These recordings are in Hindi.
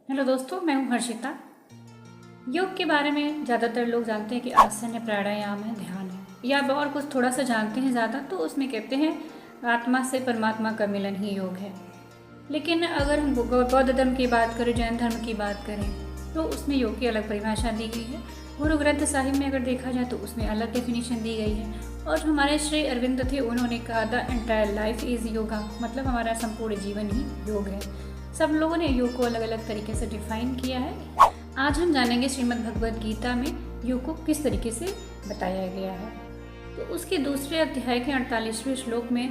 हेलो दोस्तों, मैं हूँ हर्षिता। योग के बारे में ज़्यादातर लोग जानते हैं कि आसन है, प्राणायाम है, ध्यान है, या और कुछ थोड़ा सा जानते हैं ज़्यादा तो उसमें कहते हैं आत्मा से परमात्मा का मिलन ही योग है। लेकिन अगर हम बौद्ध धर्म की बात करें, जैन धर्म की बात करें तो उसमें योग की अलग परिभाषा दी गई है। गुरु ग्रंथ साहिब में अगर देखा जाए तो उसमें अलग डेफिनेशन दी गई है। और हमारे श्री अरविंद थे, उन्होंने कहा the entire life is yoga, मतलब हमारा संपूर्ण जीवन ही योग है। सब लोगों ने योग को अलग अलग तरीके से डिफाइन किया है। आज हम जानेंगे श्रीमद् भगवद गीता में योग को किस तरीके से बताया गया है। तो उसके दूसरे अध्याय के 48वें श्लोक में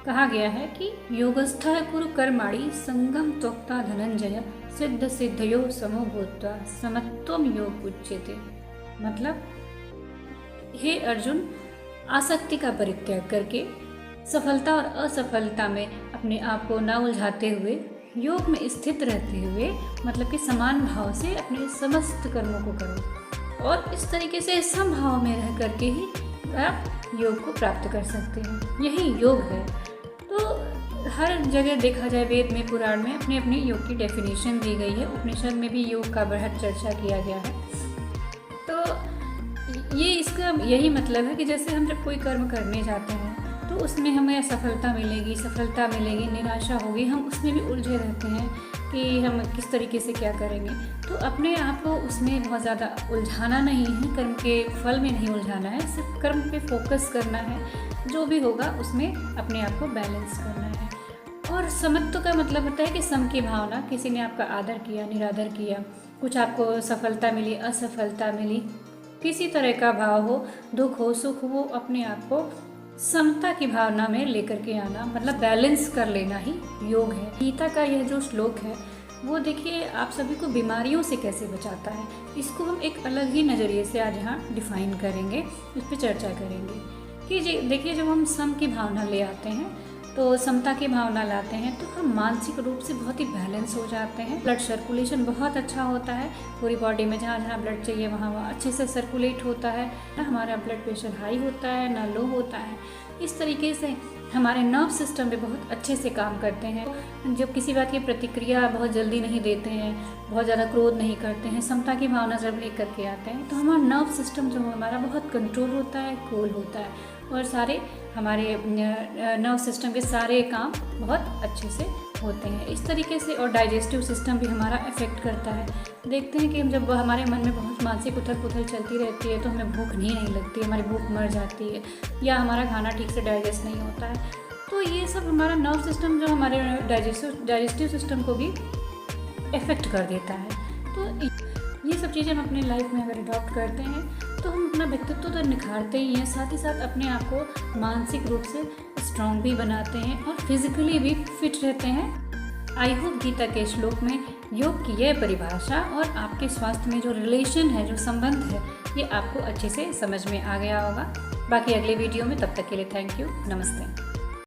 कहा गया है कि योगस्थः कुरु कर्माणि संगम त्वक्ता धनंजय सिद्ध सिद्धयो समो भूत्वा समत्वम योग उच्यते। मतलब, हे अर्जुन, आसक्ति का परित्याग करके सफलता और असफलता में अपने आप को न उलझाते हुए योग में स्थित रहते हुए, मतलब कि समान भाव से अपने समस्त कर्मों को करो और इस तरीके से समभाव में रह करके ही आप योग को प्राप्त कर सकते हैं। यही योग है। तो हर जगह देखा जाए, वेद में, पुराण में अपने अपने योग की डेफिनेशन दी गई है। उपनिषद में भी योग का बहुत चर्चा किया गया है। तो ये इसका यही मतलब है कि जैसे हम जब कोई कर्म करने जाते हैं तो उसमें हमें सफलता मिलेगी, निराशा होगी, हम उसमें भी उलझे रहते हैं कि हम किस तरीके से क्या करेंगे। तो अपने आप को उसमें बहुत ज़्यादा उलझाना नहीं है, कर्म के फल में नहीं उलझाना है, सिर्फ कर्म पे फोकस करना है। जो भी होगा उसमें अपने आप को बैलेंस करना है। और समत्व का मतलब होता है कि सम की भावना, किसी ने आपका आदर किया, निरादर किया, कुछ आपको सफलता मिली, असफलता मिली, किसी तरह का भाव हो, दुख हो, सुख हो, अपने आप को समता की भावना में लेकर के आना, मतलब बैलेंस कर लेना ही योग है। गीता का यह जो श्लोक है वो देखिए आप सभी को बीमारियों से कैसे बचाता है। इसको हम एक अलग ही नज़रिए से आज यहाँ डिफाइन करेंगे, इस पर चर्चा करेंगे कि देखिए जब हम सम की भावना ले आते हैं, तो समता की भावना लाते हैं, तो हम मानसिक रूप से बहुत ही बैलेंस हो जाते हैं। ब्लड सर्कुलेशन बहुत अच्छा होता है पूरी बॉडी में, जहाँ जहाँ ब्लड चाहिए वहाँ अच्छे से सर्कुलेट होता है, ना हमारा ब्लड प्रेशर हाई होता है ना लो होता है। इस तरीके से हमारे नर्व सिस्टम पे बहुत अच्छे से काम करते हैं। जब किसी बात की प्रतिक्रिया बहुत जल्दी नहीं देते हैं, बहुत ज़्यादा क्रोध नहीं करते हैं, समता की भावना जब लेकर के आते हैं तो हमारा नर्व सिस्टम जो हमारा बहुत कंट्रोल होता है, कूल होता है और सारे हमारे नर्व सिस्टम के सारे काम बहुत अच्छे से होते हैं इस तरीके से। और डाइजेस्टिव सिस्टम भी हमारा इफ़ेक्ट करता है। देखते हैं कि हम जब हमारे मन में बहुत मानसिक उथल पुथल चलती रहती है तो हमें भूख नहीं लगती, हमारी भूख मर जाती है, या हमारा खाना ठीक से डाइजेस्ट नहीं होता है। तो ये सब हमारा नर्व सिस्टम जो हमारे डाइजेस्टिव सिस्टम को भी इफ़ेक्ट कर देता है। तो ये सब चीज़ें हम अपनी लाइफ में अगर अडॉप्ट करते हैं तो हम अपना व्यक्तित्व तो निखारते ही हैं, साथ ही साथ अपने आप को मानसिक रूप से स्ट्रॉन्ग भी बनाते हैं और फिजिकली भी फिट रहते हैं। आई होप गीता के श्लोक में योग की यह परिभाषा और आपके स्वास्थ्य में जो रिलेशन है, जो संबंध है, ये आपको अच्छे से समझ में आ गया होगा। बाकी अगले वीडियो में, तब तक के लिए थैंक यू, नमस्ते।